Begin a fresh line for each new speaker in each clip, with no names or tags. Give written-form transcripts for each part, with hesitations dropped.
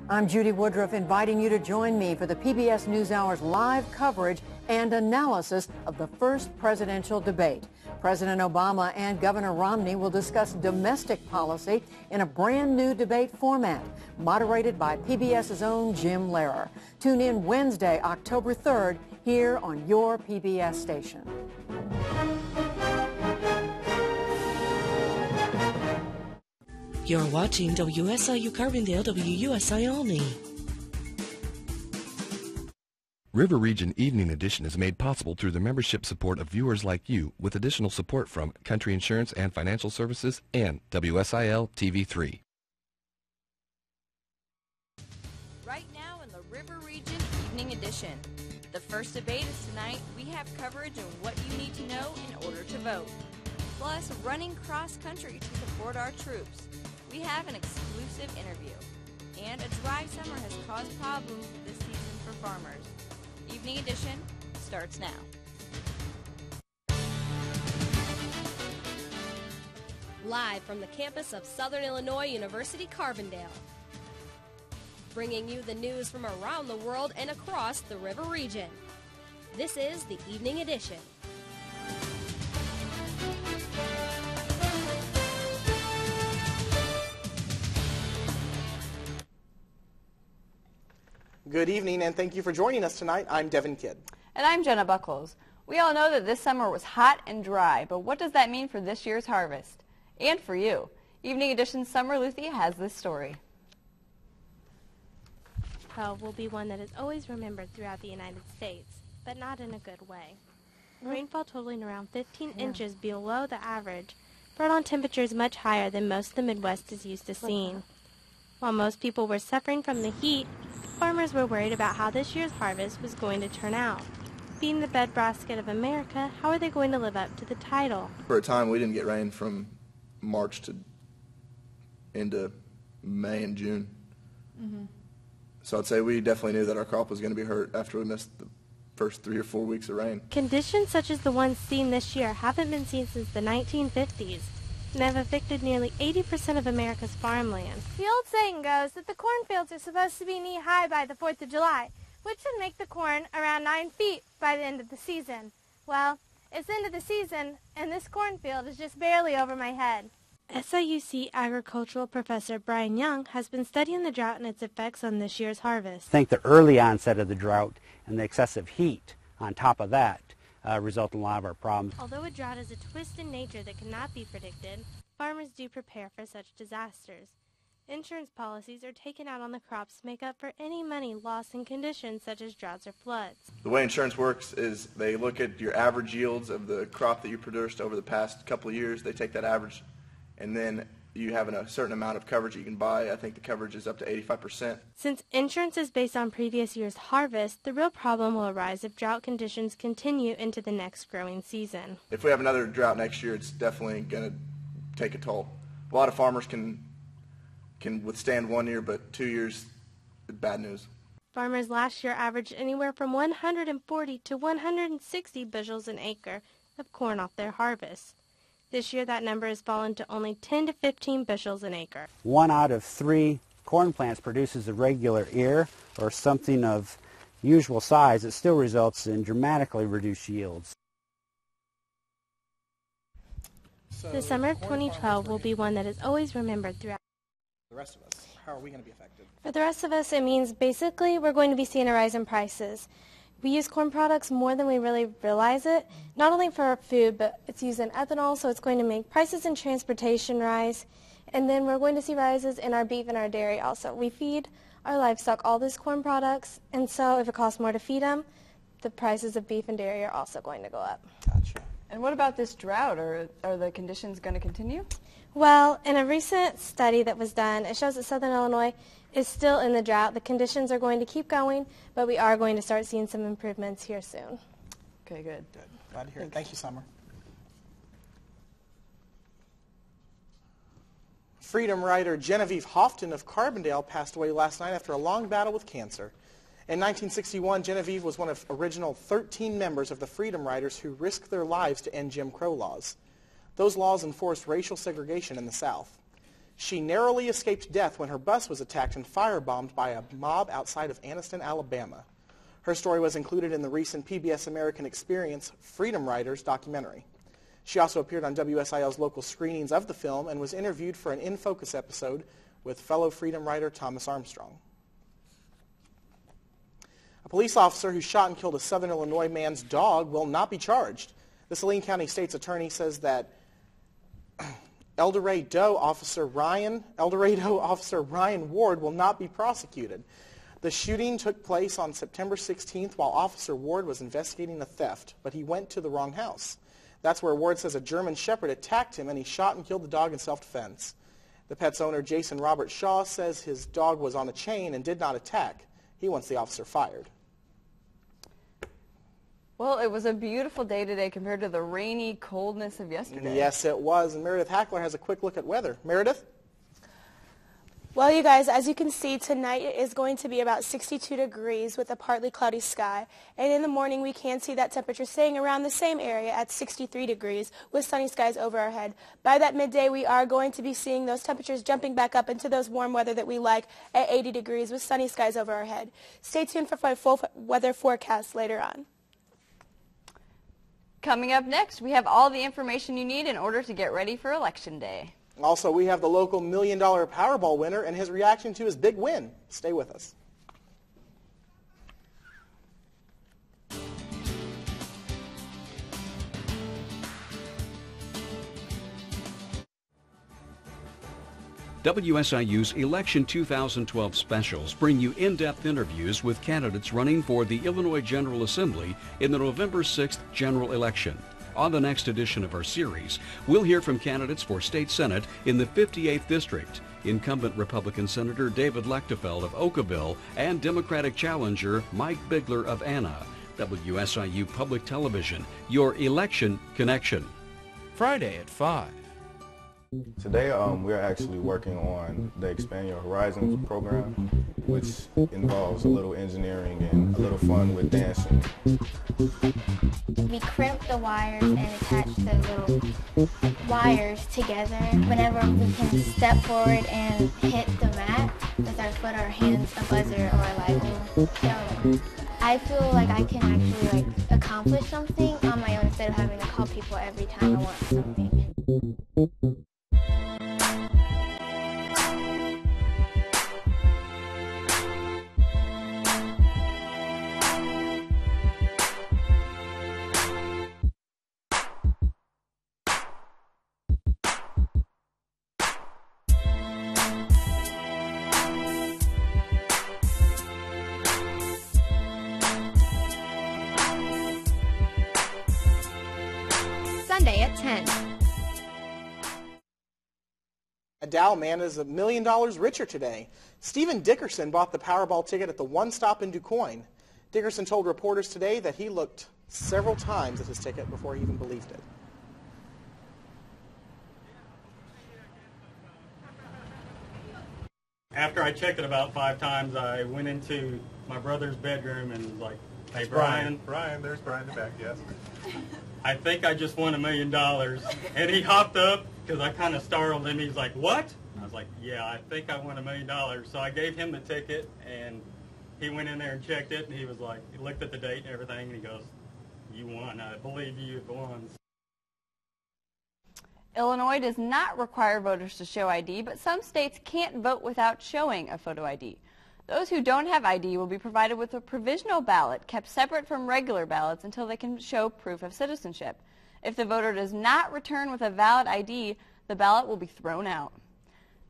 I'm Judy Woodruff, inviting you to join me for the PBS NewsHour's live coverage and analysis of the first presidential debate. President Obama and Governor Romney will discuss domestic policy in a brand new debate format, moderated by PBS's own Jim Lehrer. Tune in Wednesday, October 3rd, here on your PBS station.
You're watching WSIU Carbondale, WUSI only.
River Region Evening Edition is made possible through the membership support of viewers like you, with additional support from Country Insurance and Financial Services and WSIL TV3.
Right now in the River Region Evening Edition. The first debate is tonight. We have coverage on what you need to know in order to vote. Plus, running cross-country to support our troops. We have an exclusive interview. And a dry summer has caused problems this season for farmers. Evening Edition starts now.
Live from the campus of Southern Illinois University Carbondale. Bringing you the news from around the world and across the River Region. This is the Evening Edition.
Good evening, and thank you for joining us tonight. I'm Devin Kidd.
And I'm Jenna Buckles. We all know that this summer was hot and dry, but what does that mean for this year's harvest? And for you. Evening Edition's Summer Luthie has this story.
12 will be one that is always remembered throughout the United States, but not in a good way. Rainfall totaling around 15 inches below the average brought on temperatures much higher than most of the Midwest is used to seeing. While most people were suffering from the heat, farmers were worried about how this year's harvest was going to turn out. Being the breadbasket of America, how are they going to live up to the title?
For a time, we didn't get rain from March to into May and June. So I'd say we definitely knew that our crop was going to be hurt after we missed the first 3 or 4 weeks of rain.
Conditions such as the ones seen this year haven't been seen since the 1950s and have affected nearly 80% of America's farmland.
The old saying goes that the cornfields are supposed to be knee-high by the 4th of July, which would make the corn around 9 feet by the end of the season. Well, it's the end of the season, and this cornfield is just barely over my head.
SIUC agricultural professor Brian Young has been studying the drought and its effects on this year's harvest.
I think the early onset of the drought and the excessive heat on top of that result in a lot of our problems.
Although a drought is a twist in nature that cannot be predicted, farmers do prepare for such disasters. Insurance policies are taken out on the crops to make up for any money lost in conditions such as droughts or floods.
The way insurance works is they look at your average yields of the crop that you produced over the past couple of years. They take that average, and then you have a certain amount of coverage you can buy. I think the coverage is up to 85%.
Since insurance is based on previous year's harvest, the real problem will arise if drought conditions continue into the next growing season.
If we have another drought next year, it's definitely going to take a toll. A lot of farmers can withstand 1 year, but 2 years, bad news.
Farmers last year averaged anywhere from 140 to 160 bushels an acre of corn off their harvest. This year, that number has fallen to only 10 to 15 bushels an acre.
1 out of 3 corn plants produces a regular ear or something of usual size. It still results in dramatically reduced yields.
The summer of 2012 will be one that is always remembered throughout.
The rest of us, how are we going to be affected?
For the rest of us, it means basically we're going to be seeing a rise in prices. We use corn products more than we really realize it, not only for our food, but it's used in ethanol, so it's going to make prices in transportation rise. And then we're going to see rises in our beef and our dairy also. We feed our livestock all these corn products, and so if it costs more to feed them, the prices of beef and dairy are also going to go up.
Gotcha.
And what about this drought? Are the conditions going to continue?
Well, in a recent study that was done, it shows that Southern Illinois is still in the drought. The conditions are going to keep going, but we are going to start seeing some improvements here soon.
Okay, good.
Good. Glad to hear it. Thank you, Summer. Freedom rider Genevieve Houghton of Carbondale passed away last night after a long battle with cancer. In 1961, Genevieve was one of original 13 members of the Freedom Riders who risked their lives to end Jim Crow laws. Those laws enforced racial segregation in the South. She narrowly escaped death when her bus was attacked and firebombed by a mob outside of Anniston, Alabama. Her story was included in the recent PBS American Experience Freedom Riders documentary. She also appeared on WSIL's local screenings of the film and was interviewed for an In Focus episode with fellow Freedom Rider Thomas Armstrong. A police officer who shot and killed a Southern Illinois man's dog will not be charged. The Saline County State's attorney says that El Dorado officer Ryan Ward will not be prosecuted. The shooting took place on September 16th while Officer Ward was investigating a theft, but he went to the wrong house. That's where Ward says a German Shepherd attacked him and he shot and killed the dog in self-defense. The pet's owner, Jason Robert Shaw, says his dog was on a chain and did not attack. He wants the officer fired.
Well, it was a beautiful day today compared to the rainy coldness of yesterday.
Yes, it was. And Meredith Hackler has a quick look at weather. Meredith?
Well, you guys, as you can see, tonight it is going to be about 62 degrees with a partly cloudy sky. And in the morning, we can see that temperature staying around the same area at 63 degrees with sunny skies over our head. By that midday, we are going to be seeing those temperatures jumping back up into those warm weather that we like at 80 degrees with sunny skies over our head. Stay tuned for my full weather forecast later on.
Coming up next, we have all the information you need in order to get ready for Election Day.
Also, we have the local $1 million Powerball winner and his reaction to his big win. Stay with us.
WSIU's Election 2012 specials bring you in-depth interviews with candidates running for the Illinois General Assembly in the November 6th general election. On the next edition of our series, we'll hear from candidates for State Senate in the 58th District, incumbent Republican Senator David Lechtefeld of Oakville, and Democratic challenger Mike Bigler of Anna. WSIU Public Television, your election connection.
Friday at 5.
Today we're actually working on the Expand Your Horizons program, which involves a little engineering and a little fun with dancing.
We crimp the wires and attach the little wires together. Whenever we can step forward and hit the mat with our foot, our hands, a buzzer, or a Lego. So I feel like I can actually accomplish something on my own instead of having to call people every time I want something.
Sunday at 10.
A Dow man is $1 million richer today. Stephen Dickerson bought the Powerball ticket at the One Stop in DuQuoin. Dickerson told reporters today that he looked several times at his ticket before he even believed it.
After I checked it about 5 times, I went into my brother's bedroom and was like, "Hey, Brian."
Brian, there's Brian in the back, yes.
I think I just won $1 million. And he hopped up because I kind of startled him. He's like, "What?" And I was like, "Yeah, I think I won $1 million." So I gave him the ticket, and he went in there and checked it, and he was like, he looked at the date and everything, and he goes, "You won. I believe you've won."
Illinois does not require voters to show ID, but some states can't vote without showing a photo ID. Those who don't have ID will be provided with a provisional ballot kept separate from regular ballots until they can show proof of citizenship. If the voter does not return with a valid ID, the ballot will be thrown out.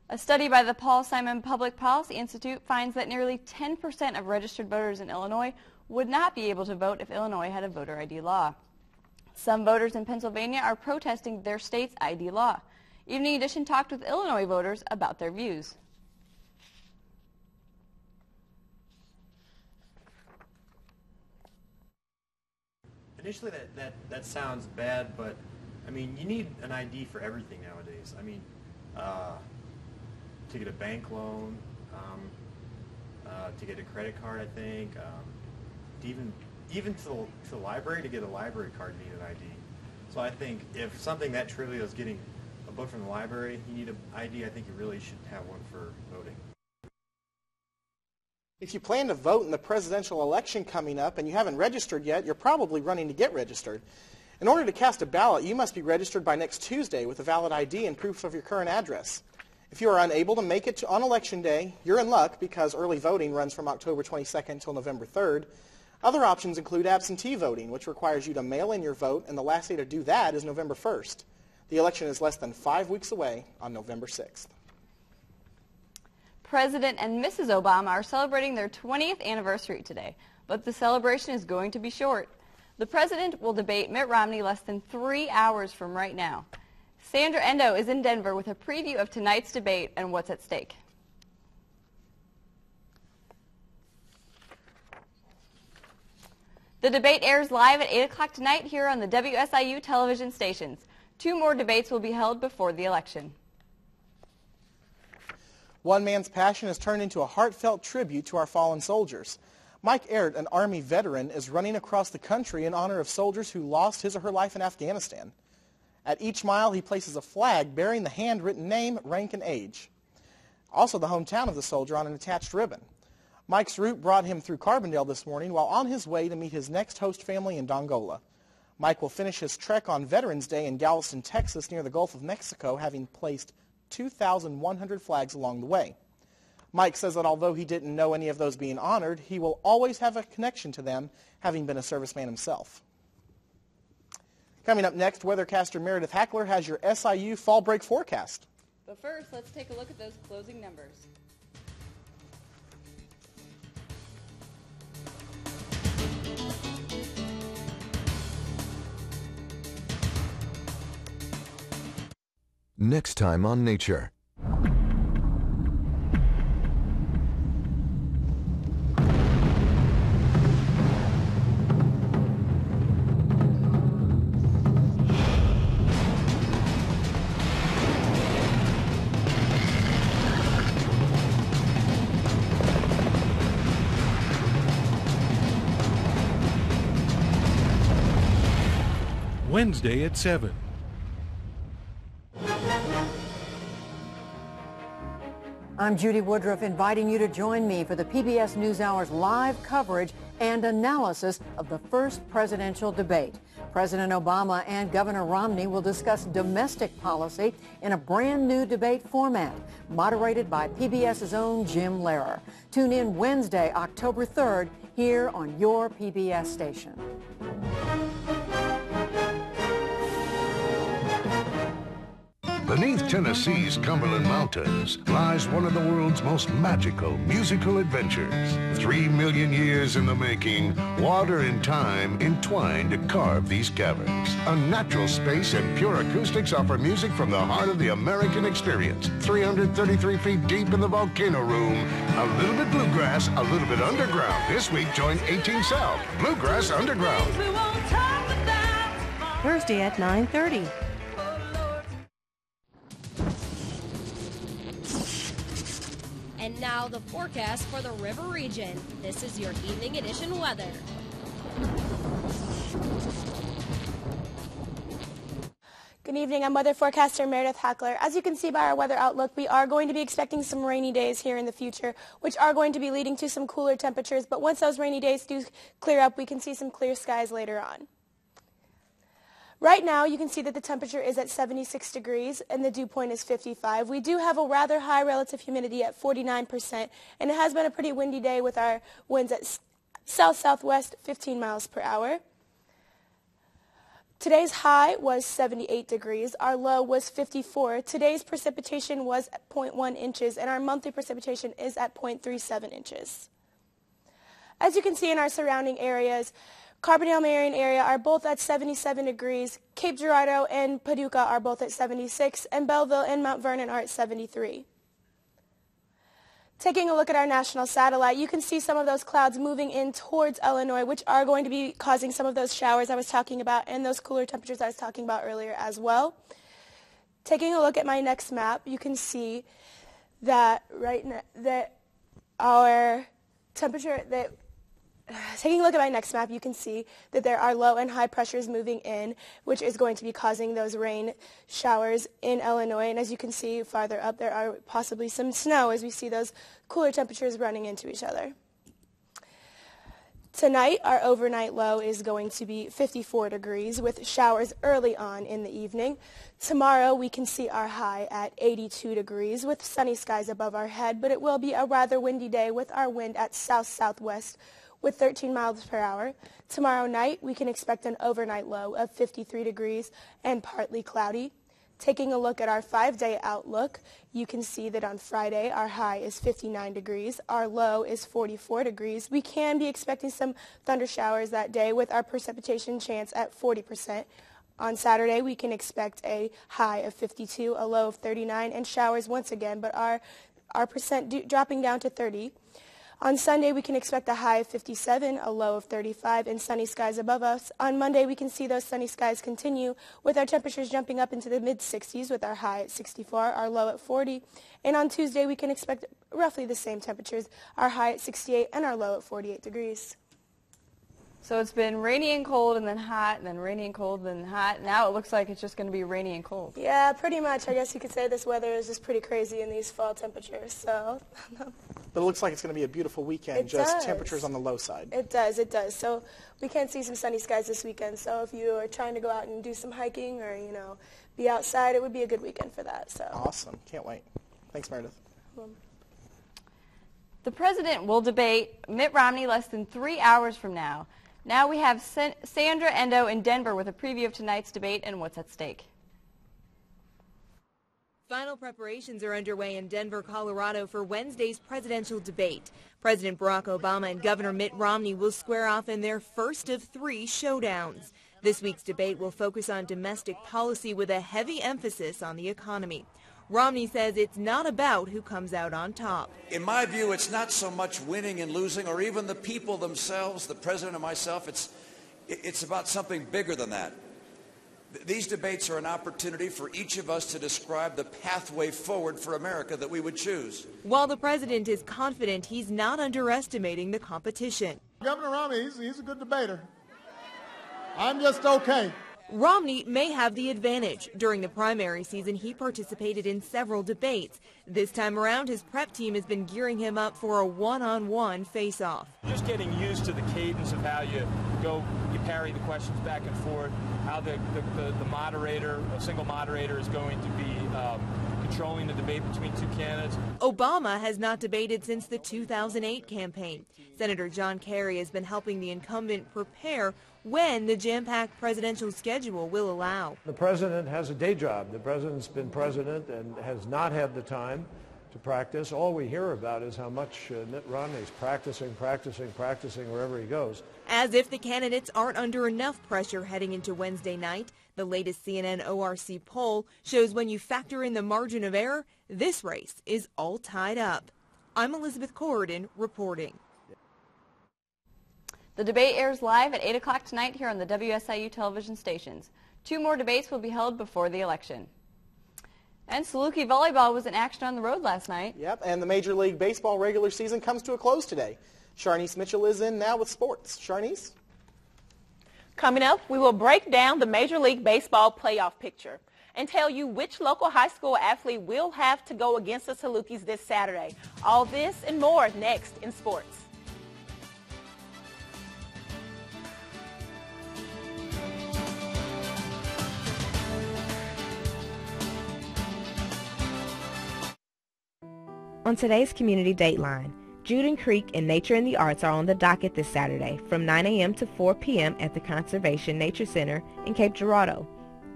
A study by the Paul Simon Public Policy Institute finds that nearly 10% of registered voters in Illinois would not be able to vote if Illinois had a voter ID law. Some voters in Pennsylvania are protesting their state's ID law. Evening Edition talked with Illinois voters about their views.
Initially that sounds bad, but I mean, you need an ID for everything nowadays. I mean, to get a bank loan, to get a credit card, I think, even to the library, to get a library card, you need an ID. So I think if something that trivial as getting a book from the library, you need an ID. I think you really should have one for voting.
If you plan to vote in the presidential election coming up and you haven't registered yet, you're probably running to get registered. In order to cast a ballot, you must be registered by next Tuesday with a valid ID and proof of your current address. If you are unable to make it on Election Day, you're in luck because early voting runs from October 22nd until November 3rd. Other options include absentee voting, which requires you to mail in your vote, and the last day to do that is November 1st. The election is less than 5 weeks away on November 6th.
President and Mrs. Obama are celebrating their 20th anniversary today, but the celebration is going to be short. The president will debate Mitt Romney less than 3 hours from right now. Sandra Endo is in Denver with a preview of tonight's debate and what's at stake. The debate airs live at 8 o'clock tonight here on the WSIU television stations. 2 more debates will be held before the election.
One man's passion has turned into a heartfelt tribute to our fallen soldiers. Mike Ehrt, an Army veteran, is running across the country in honor of soldiers who lost his or her life in Afghanistan. At each mile, he places a flag bearing the handwritten name, rank, and age. Also the hometown of the soldier on an attached ribbon. Mike's route brought him through Carbondale this morning while on his way to meet his next host family in Dongola. Mike will finish his trek on Veterans Day in Galveston, Texas, near the Gulf of Mexico, having placed 2,100 flags along the way. Mike says that although he didn't know any of those being honored, he will always have a connection to them, having been a serviceman himself. Coming up next, weathercaster Meredith Hackler has your SIU fall break forecast.
But first, let's take a look at those closing numbers.
Next time on Nature.
Wednesday at 7.
I'm Judy Woodruff, inviting you to join me for the PBS NewsHour's live coverage and analysis of the first presidential debate. President Obama and Governor Romney will discuss domestic policy in a brand new debate format, moderated by PBS's own Jim Lehrer. Tune in Wednesday, October 3rd, here on your PBS station.
Beneath Tennessee's Cumberland Mountains lies one of the world's most magical musical adventures. 3 million years in the making, water and time entwined to carve these caverns. A natural space and pure acoustics offer music from the heart of the American experience. 333 feet deep in the Volcano Room. A little bit bluegrass, a little bit underground. This week, join 18 South, Bluegrass Underground.
Thursday at 9:30.
And now the forecast for the River Region. This is your Evening Edition weather.
Good evening, I'm weather forecaster Meredith Hackler. As you can see by our weather outlook, we are going to be expecting some rainy days here in the future, which are going to be leading to some cooler temperatures, but once those rainy days do clear up, we can see some clear skies later on. Right now, you can see that the temperature is at 76 degrees and the dew point is 55. We do have a rather high relative humidity at 49%, and it has been a pretty windy day with our winds at south-southwest 15 miles per hour. Today's high was 78 degrees. Our low was 54. Today's precipitation was at 0.1 inches, and our monthly precipitation is at 0.37 inches. As you can see in our surrounding areas, Carbondale, Marion area are both at 77 degrees. Cape Girardeau and Paducah are both at 76, and Belleville and Mount Vernon are at 73. Taking a look at our national satellite, you can see some of those clouds moving in towards Illinois, which are going to be causing some of those showers I was talking about and those cooler temperatures I was talking about earlier as well. Taking a look at my next map, you can see that our temperature, that Taking a look at my next map, you can see that there are low and high pressures moving in, which is going to be causing those rain showers in Illinois. And as you can see farther up, there are possibly some snow as we see those cooler temperatures running into each other. Tonight, our overnight low is going to be 54 degrees with showers early on in the evening. Tomorrow, we can see our high at 82 degrees with sunny skies above our head, but it will be a rather windy day with our wind at south-southwest with 13 miles per hour. Tomorrow night, we can expect an overnight low of 53 degrees and partly cloudy. Taking a look at our 5-day outlook, you can see that on Friday, our high is 59 degrees. Our low is 44 degrees. We can be expecting some thunder showers that day with our precipitation chance at 40%. On Saturday, we can expect a high of 52, a low of 39, and showers once again, but our percent dropping down to 30. On Sunday, we can expect a high of 57, a low of 35, and sunny skies above us. On Monday, we can see those sunny skies continue with our temperatures jumping up into the mid-60s with our high at 64, our low at 40. And on Tuesday, we can expect roughly the same temperatures, our high at 68 and our low at 48 degrees.
So it's been rainy and cold and then hot and then rainy and cold and then hot. Now it looks like it's just going to be rainy and cold.
Yeah, pretty much. I guess you could say this weather is just pretty crazy in these fall temperatures. So.
But it looks like it's going to be a beautiful weekend,
It
just
does.
temperatures on the low side.
It does, it does. So we can see some sunny skies this weekend. So if you are trying to go out and do some hiking or, be outside, it would be a good weekend for that. So.
Awesome. Can't wait. Thanks, Meredith.
The president will debate Mitt Romney less than 3 hours from now. Now we have Sandra Endo in Denver with a preview of tonight's debate and what's at stake.
Final preparations are underway in Denver, Colorado for Wednesday's presidential debate. President Barack Obama and Governor Mitt Romney will square off in their first of 3 showdowns. This week's debate will focus on domestic policy with a heavy emphasis on the economy. Romney says it's not about who comes out on top.
In my view, it's not so much winning and losing or even the people themselves, the president and myself. It's about something bigger than that. These debates are an opportunity for each of us to describe the pathway forward for America that we would choose.
While the president is confident, he's not underestimating the competition.
Governor Romney, he's a good debater. I'm just okay.
Romney may have the advantage. During the primary season, he participated in several debates. This time around, his prep team has been gearing him up for a one-on-one face-off.
Just getting used to the cadence of how you parry the questions back and forth, how the moderator, a single moderator, is going to be controlling the debate between 2 candidates.
Obama has not debated since the 2008 campaign. Senator John Kerry has been helping the incumbent prepare when the jam-packed presidential schedule will allow.
The president has a day job. The president's been president and has not had the time to practice. All we hear about is how much Mitt Romney's practicing wherever he goes.
As if the candidates aren't under enough pressure heading into Wednesday night, the latest CNN ORC poll shows when you factor in the margin of error, this race is all tied up. I'm Elizabeth Corridon reporting.
The debate airs live at 8 o'clock tonight here on the WSIU television stations. 2 more debates will be held before the election. And Saluki volleyball was in action on the road last night.
Yep, and the Major League Baseball regular season comes to a close today. Sharnice Mitchell is in now with sports. Sharnice?
Coming up, we will break down the Major League Baseball playoff picture and tell you which local high school athlete will have to go against the Salukis this Saturday. All this and more next in sports.
On today's Community Dateline, Juden Creek and Nature and the Arts are on the docket this Saturday from 9 a.m. to 4 p.m. at the Conservation Nature Center in Cape Girardeau.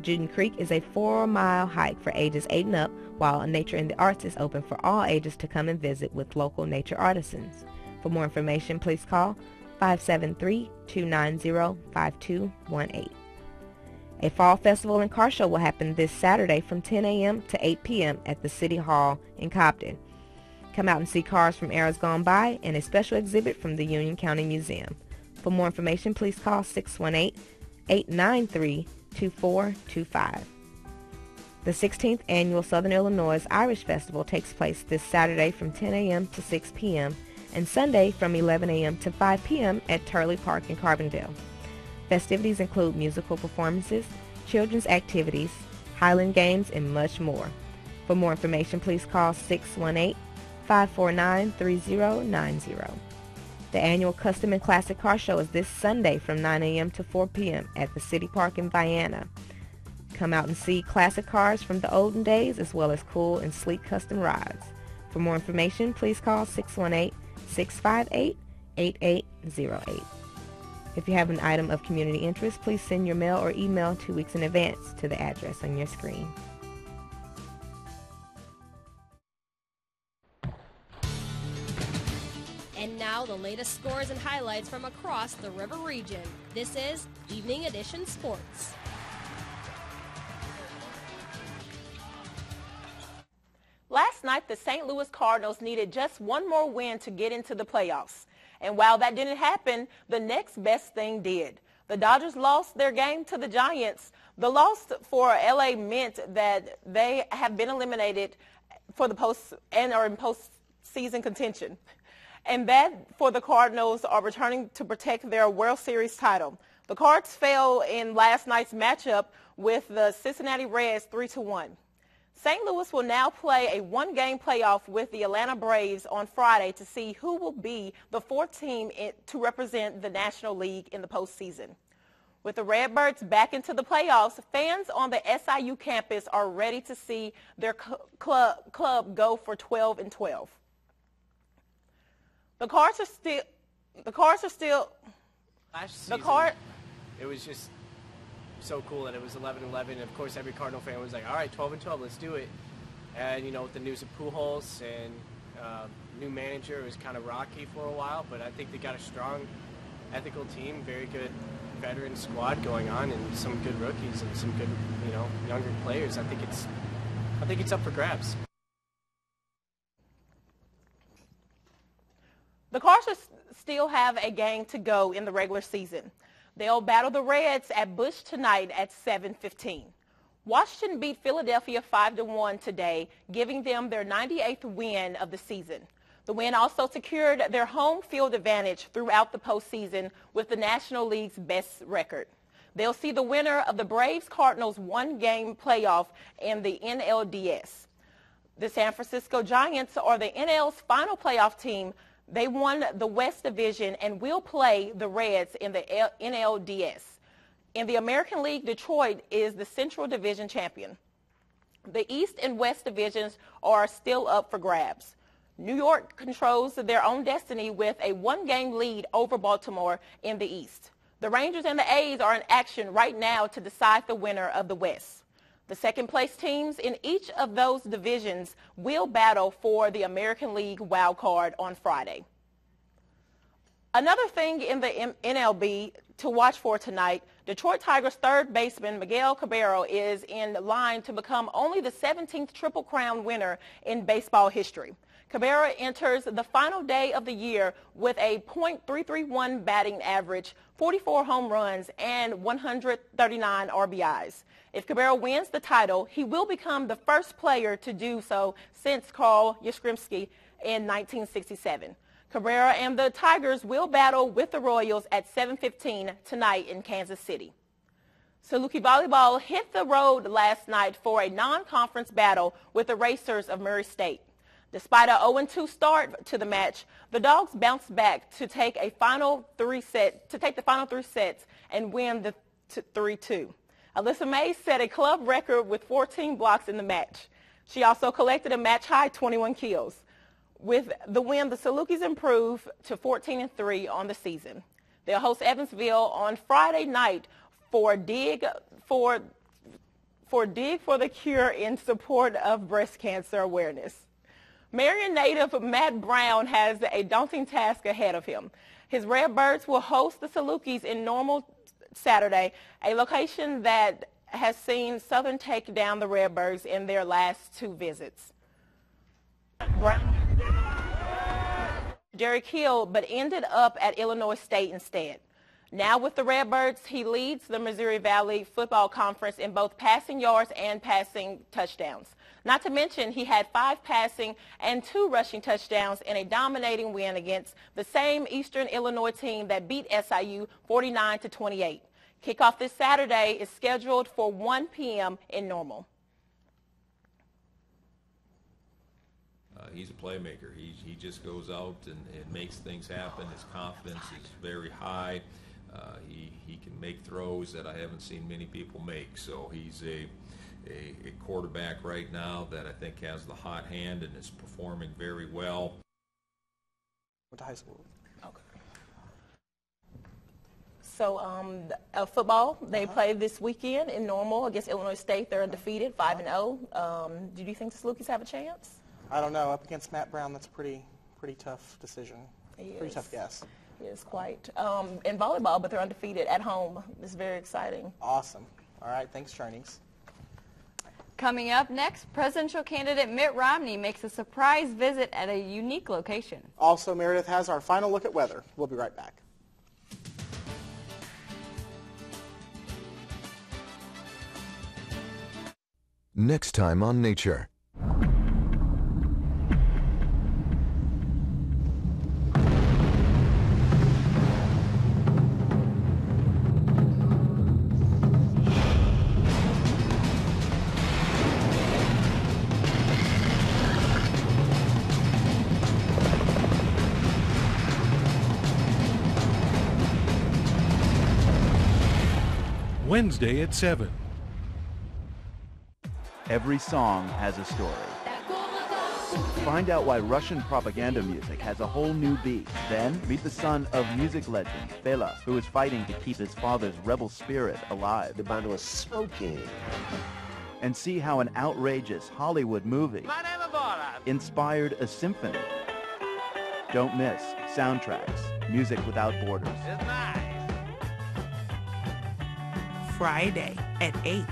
Juden Creek is a 4-mile hike for ages 8 and up, while Nature and the Arts is open for all ages to come and visit with local nature artisans. For more information, please call 573-290-5218. A fall festival and car show will happen this Saturday from 10 a.m. to 8 p.m. at the City Hall in Cobden. Come out and see cars from eras gone by and a special exhibit from the Union County Museum. For more information, please call 618-893-2425. The 16th Annual Southern Illinois Irish Festival takes place this Saturday from 10 a.m. to 6 p.m. and Sunday from 11 a.m. to 5 p.m. at Turley Park in Carbondale. Festivities include musical performances, children's activities, Highland games, and much more. For more information, please call 618-549-3090. The annual Custom and Classic Car Show is this Sunday from 9 a.m. to 4 p.m. at the City Park in Vienna. Come out and see classic cars from the olden days as well as cool and sleek custom rides. For more information, please call 618-658-8808. If you have an item of community interest, please send your mail or email 2 weeks in advance to the address on your screen.
And now the latest scores and highlights from across the River Region. This is Evening Edition Sports.
Last night, the St. Louis Cardinals needed just one more win to get into the playoffs. And while that didn't happen, the next best thing did. The Dodgers lost their game to the Giants. The loss for LA meant that they have been eliminated for the are in postseason contention. And that for the Cardinals are returning to protect their World Series title. The Cards fell in last night's matchup with the Cincinnati Reds 3-1. St. Louis will now play a one-game playoff with the Atlanta Braves on Friday to see who will be the fourth team to represent the National League in the postseason. With the Redbirds back into the playoffs, fans on the SIU campus are ready to see their club go for 12-12. The Cards are still.
Last season, it was just so cool that it was 11-11. And of course, every Cardinal fan was like, all right, 12-12, let's do it. And, you know, with the news of Pujols and new manager, it was kind of rocky for a while. But I think they got a strong, ethical team, very good veteran squad going on, and some good rookies and some good, you know, younger players. I think it's up for grabs.
The Cards still have a game to go in the regular season. They'll battle the Reds at Busch tonight at 7:15. Washington beat Philadelphia 5-1 today, giving them their 98th win of the season. The win also secured their home field advantage throughout the postseason with the National League's best record. They'll see the winner of the Braves-Cardinals one-game playoff in the NLDS. The San Francisco Giants are the NL's final playoff team. They won the West Division and will play the Reds in the NLDS. In the American League, Detroit is the Central Division champion. The East and West divisions are still up for grabs. New York controls their own destiny with a one-game lead over Baltimore in the East. The Rangers and the A's are in action right now to decide the winner of the West. The second-place teams in each of those divisions will battle for the American League wild card on Friday. Another thing in the MLB to watch for tonight, Detroit Tigers third baseman Miguel Cabrera is in line to become only the 17th Triple Crown winner in baseball history. Cabrera enters the final day of the year with a .331 batting average, 44 home runs, and 139 RBIs. If Cabrera wins the title, he will become the first player to do so since Carl Yastrzemski in 1967. Cabrera and the Tigers will battle with the Royals at 7:15 tonight in Kansas City. Saluki Volleyball hit the road last night for a non-conference battle with the Racers of Murray State. Despite a 0-2 start to the match, the Dogs bounced back to take the final three sets and win the 3-2. Alyssa May set a club record with 14 blocks in the match. She also collected a match-high 21 kills. With the win, the Salukis improved to 14-3 on the season. They'll host Evansville on Friday night for Dig for the Cure in support of breast cancer awareness. Marion native Matt Brown has a daunting task ahead of him. His Redbirds will host the Salukis in Normal Saturday, a location that has seen Southern take down the Redbirds in their last two visits. Derek Hill, but ended up at Illinois State instead. Now with the Redbirds, he leads the Missouri Valley Football Conference in both passing yards and passing touchdowns. Not to mention, he had 5 passing and 2 rushing touchdowns in a dominating win against the same Eastern Illinois team that beat SIU 49-28. Kickoff this Saturday is scheduled for 1 p.m. in Normal.
He's a playmaker. He just goes out and makes things happen. His confidence is very high. He can make throws that I haven't seen many people make. So he's a quarterback right now that I think has the hot hand and is performing very well.
Went to high school.
Okay. So football, they play this weekend in Normal against Illinois State. They're undefeated, 5-0. Do you think the Salukis have a chance?
I don't know. Up against Matt Brown, that's a pretty tough decision. Pretty tough guess.
It is quite. In volleyball, but they're undefeated at home. It's very exciting.
Awesome. All right. Thanks, Charnice.
Coming up next, presidential candidate Mitt Romney makes a surprise visit at a unique location.
Also, Meredith has our final look at weather. We'll be right back.
Next time on Nature.
Wednesday at 7.
Every song has a story. Find out why Russian propaganda music has a whole new beat. Then meet the son of music legend Bela, who is fighting to keep his father's rebel spirit alive.
The band was smoking.
And see how an outrageous Hollywood movie inspired a symphony. Don't miss Soundtracks, Music Without Borders.
Friday at 8.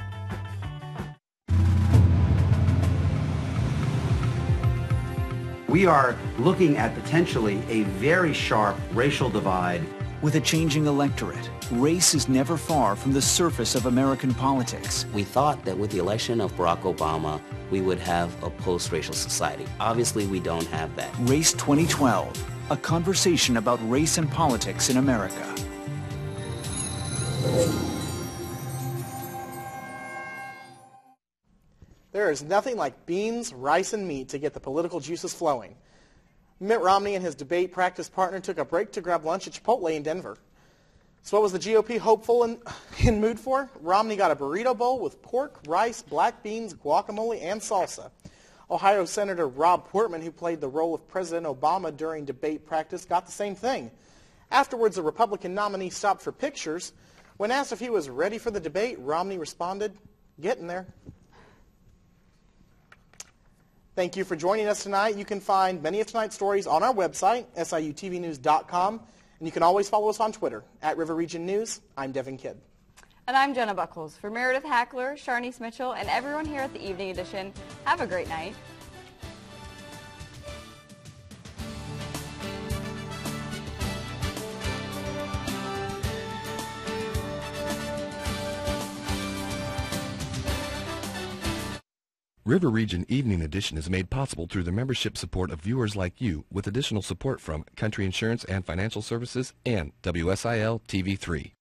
We are looking at potentially a very sharp racial divide.
With a changing electorate, race is never far from the surface of American politics.
We thought that with the election of Barack Obama, we would have a post-racial society. Obviously, we don't have that.
Race 2012, a conversation about race and politics in America.
There is nothing like beans, rice, and meat to get the political juices flowing. Mitt Romney and his debate practice partner took a break to grab lunch at Chipotle in Denver. So what was the GOP hopeful in mood for? Romney got a burrito bowl with pork, rice, black beans, guacamole, and salsa. Ohio Senator Rob Portman, who played the role of President Obama during debate practice, got the same thing. Afterwards, the Republican nominee stopped for pictures. When asked if he was ready for the debate, Romney responded, "Getting there." Thank you for joining us tonight. You can find many of tonight's stories on our website, siutvnews.com, and you can always follow us on Twitter, @RiverRegionNews. I'm Devin Kidd.
And I'm Jenna Buckles. For Meredith Hackler, Charnice Mitchell, and everyone here at the Evening Edition, have a great night.
River Region Evening Edition is made possible through the membership support of viewers like you, with additional support from Country Insurance and Financial Services and WSIL TV3.